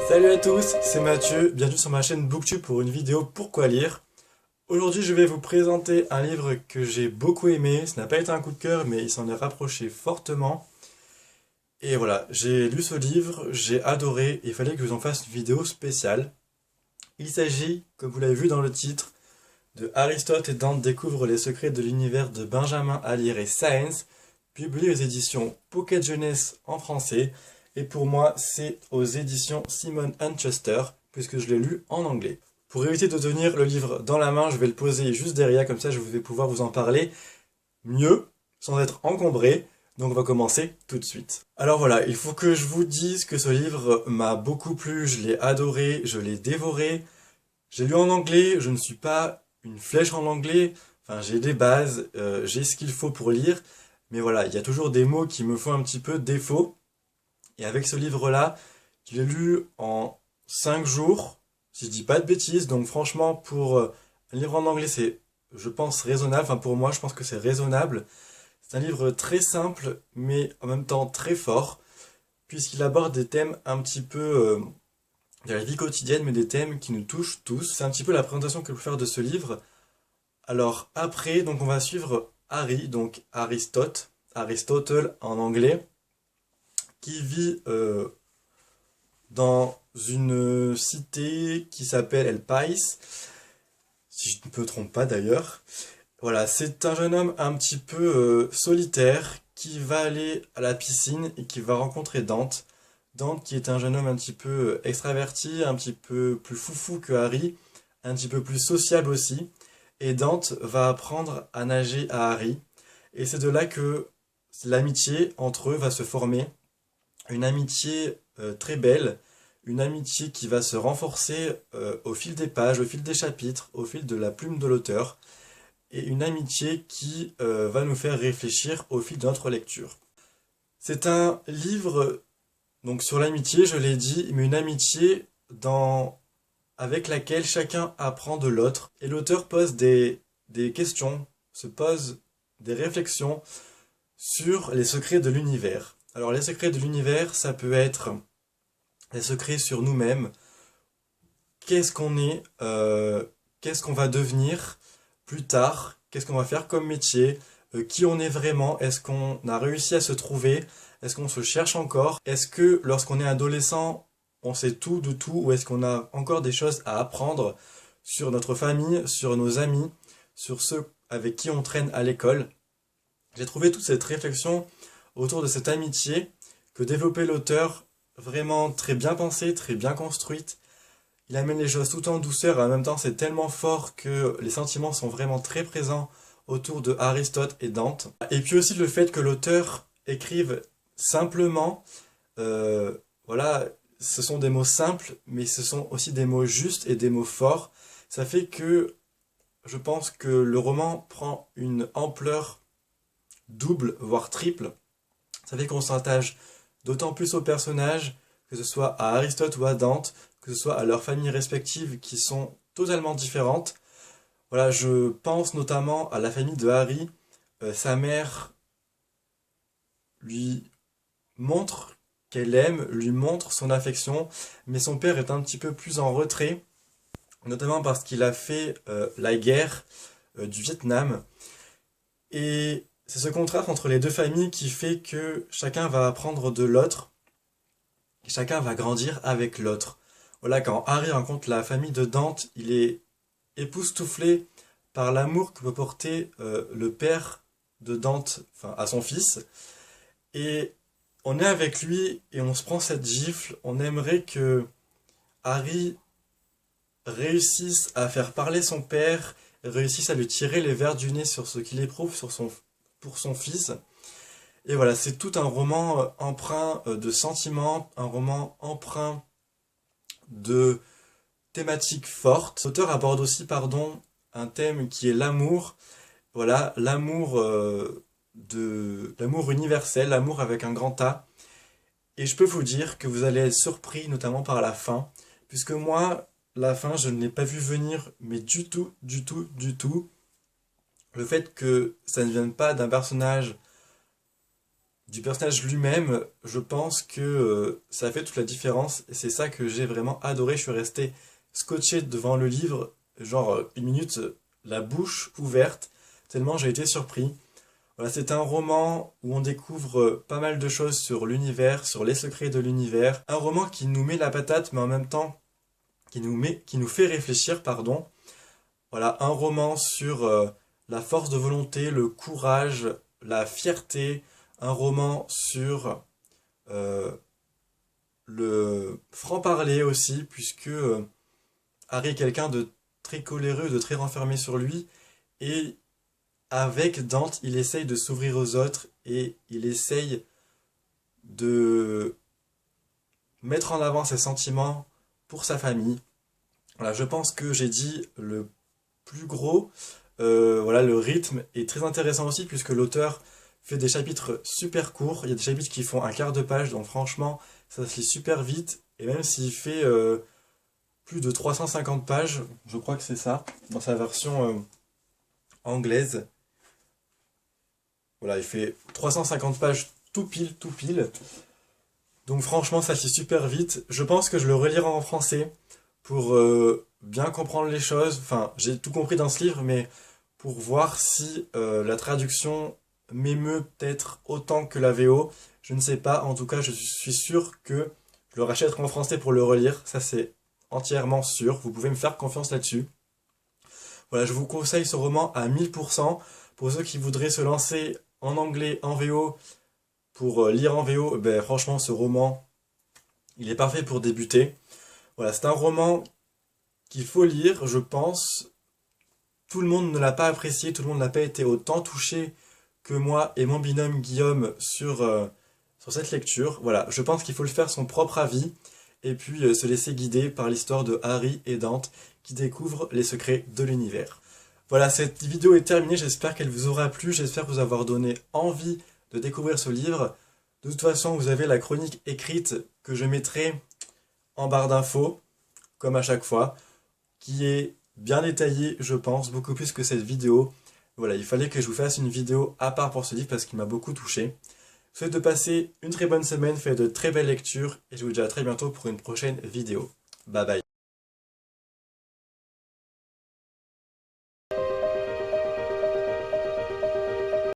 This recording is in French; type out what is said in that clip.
Salut à tous, c'est Mathieu, bienvenue sur ma chaîne Booktube pour une vidéo Pourquoi lire. Aujourd'hui je vais vous présenter un livre que j'ai beaucoup aimé, ce n'a pas été un coup de cœur mais il s'en est rapproché fortement. Et voilà, j'ai lu ce livre, j'ai adoré et il fallait que je vous en fasse une vidéo spéciale. Il s'agit, comme vous l'avez vu dans le titre, de Aristote et Dante découvrent les secrets de l'univers de Benjamin Alire et Sáenz, publié aux éditions Pocket Jeunesse en français. Et pour moi, c'est aux éditions Simon & Schuster, puisque je l'ai lu en anglais. Pour éviter de tenir le livre dans la main, je vais le poser juste derrière, comme ça je vais pouvoir vous en parler mieux, sans être encombré. Donc on va commencer tout de suite. Alors voilà, il faut que je vous dise que ce livre m'a beaucoup plu, je l'ai adoré, je l'ai dévoré. J'ai lu en anglais, je ne suis pas une flèche en anglais, enfin j'ai des bases, j'ai ce qu'il faut pour lire, mais voilà, il y a toujours des mots qui me font un petit peu défaut. Et avec ce livre-là, je l'ai lu en 5 jours, si je dis pas de bêtises. Donc franchement, pour un livre en anglais, c'est, je pense, raisonnable. Enfin pour moi, je pense que c'est raisonnable. C'est un livre très simple, mais en même temps très fort, puisqu'il aborde des thèmes un petit peu de la vie quotidienne, mais des thèmes qui nous touchent tous. C'est un petit peu la présentation que je peux faire de ce livre. Alors après, donc on va suivre Harry, donc Aristote, Aristotle en anglais, qui vit dans une cité qui s'appelle El País, si je ne me trompe pas d'ailleurs. Voilà, c'est un jeune homme un petit peu solitaire qui va aller à la piscine et qui va rencontrer Dante. Dante qui est un jeune homme un petit peu extraverti, un petit peu plus foufou que Harry, un petit peu plus sociable aussi. Et Dante va apprendre à nager à Harry. Et c'est de là que l'amitié entre eux va se former. Une amitié très belle, une amitié qui va se renforcer au fil des pages, au fil des chapitres, au fil de la plume de l'auteur, et une amitié qui va nous faire réfléchir au fil de notre lecture. C'est un livre donc sur l'amitié, je l'ai dit, mais une amitié avec laquelle chacun apprend de l'autre, et l'auteur pose des questions, se pose des réflexions sur les secrets de l'univers. Alors les secrets de l'univers, ça peut être des secrets sur nous-mêmes, qu'est-ce qu'on est, qu'est-ce qu'on va devenir plus tard, qu'est-ce qu'on va faire comme métier, qui on est vraiment, est-ce qu'on a réussi à se trouver, est-ce qu'on se cherche encore, est-ce que lorsqu'on est adolescent, on sait tout de tout, ou est-ce qu'on a encore des choses à apprendre sur notre famille, sur nos amis, sur ceux avec qui on traîne à l'école. J'ai trouvé toute cette réflexion autour de cette amitié que développait l'auteur, vraiment très bien pensée, très bien construite. Il amène les choses tout en douceur et en même temps c'est tellement fort que les sentiments sont vraiment très présents autour de Aristote et Dante. Et puis aussi le fait que l'auteur écrive simplement, voilà, ce sont des mots simples, mais ce sont aussi des mots justes et des mots forts. Ça fait que je pense que le roman prend une ampleur double, voire triple. Ça fait qu'on s'attache d'autant plus aux personnages, que ce soit à Aristote ou à Dante, que ce soit à leurs familles respectives qui sont totalement différentes. Voilà, je pense notamment à la famille de Harry. Sa mère lui montre qu'elle aime, lui montre son affection, mais son père est un petit peu plus en retrait, notamment parce qu'il a fait la guerre du Vietnam. Et c'est ce contraste entre les deux familles qui fait que chacun va apprendre de l'autre, et chacun va grandir avec l'autre. Voilà, quand Harry rencontre la famille de Dante, il est époustouflé par l'amour que peut porter le père de Dante, enfin, à son fils. Et on est avec lui et on se prend cette gifle. On aimerait que Harry réussisse à faire parler son père, réussisse à lui tirer les vers du nez sur ce qu'il éprouve pour son fils. Et voilà, c'est tout un roman empreint de sentiments, un roman empreint de thématiques fortes. L'auteur aborde aussi, pardon, un thème qui est l'amour. Voilà, l'amour universel, l'amour avec un grand A. Et je peux vous dire que vous allez être surpris, notamment par la fin, puisque moi, la fin, je ne l'ai pas vu venir, mais du tout, du tout, du tout. Le fait que ça ne vienne pas d'un personnage du personnage lui-même, je pense que ça fait toute la différence et c'est ça que j'ai vraiment adoré. Je suis resté scotché devant le livre, genre une minute, la bouche ouverte, tellement j'ai été surpris. Voilà, c'est un roman où on découvre pas mal de choses sur l'univers, sur les secrets de l'univers. Un roman qui nous met la patate, mais en même temps qui nous fait réfléchir, pardon. Voilà, un roman sur la force de volonté, le courage, la fierté. Un roman sur euh, le franc-parler aussi, puisque Harry est quelqu'un de très coléreux, de très renfermé sur lui, et avec Dante, il essaye de s'ouvrir aux autres et il essaye de mettre en avant ses sentiments pour sa famille. Voilà, je pense que j'ai dit le plus gros. Voilà, le rythme est très intéressant aussi puisque l'auteur fait des chapitres super courts. Il y a des chapitres qui font un quart de page, donc franchement, ça se lit super vite. Et même s'il fait plus de 350 pages, je crois que c'est ça, dans sa version anglaise. Voilà, il fait 350 pages tout pile, tout pile. Donc franchement, ça se lit super vite. Je pense que je le relirai en français pour bien comprendre les choses. Enfin, j'ai tout compris dans ce livre, mais pour voir si la traduction m'émeut peut-être autant que la VO. Je ne sais pas. En tout cas, je suis sûr que je le rachèterai en français pour le relire. Ça, c'est entièrement sûr. Vous pouvez me faire confiance là-dessus. Voilà, je vous conseille ce roman à 1000%. Pour ceux qui voudraient se lancer en anglais, en VO, pour lire en VO, ben, franchement, ce roman, il est parfait pour débuter. Voilà, c'est un roman qu'il faut lire, je pense. Tout le monde ne l'a pas apprécié, tout le monde n'a pas été autant touché que moi et mon binôme Guillaume sur cette lecture. Voilà, je pense qu'il faut le faire son propre avis et puis se laisser guider par l'histoire de Harry et Dante qui découvrent les secrets de l'univers. Voilà, cette vidéo est terminée, j'espère qu'elle vous aura plu, j'espère vous avoir donné envie de découvrir ce livre. De toute façon, vous avez la chronique écrite que je mettrai en barre d'infos, comme à chaque fois, qui est bien détaillée, je pense, beaucoup plus que cette vidéo. Voilà, il fallait que je vous fasse une vidéo à part pour ce livre parce qu'il m'a beaucoup touché. Je vous souhaite de passer une très bonne semaine, faites de très belles lectures, et je vous dis à très bientôt pour une prochaine vidéo. Bye bye.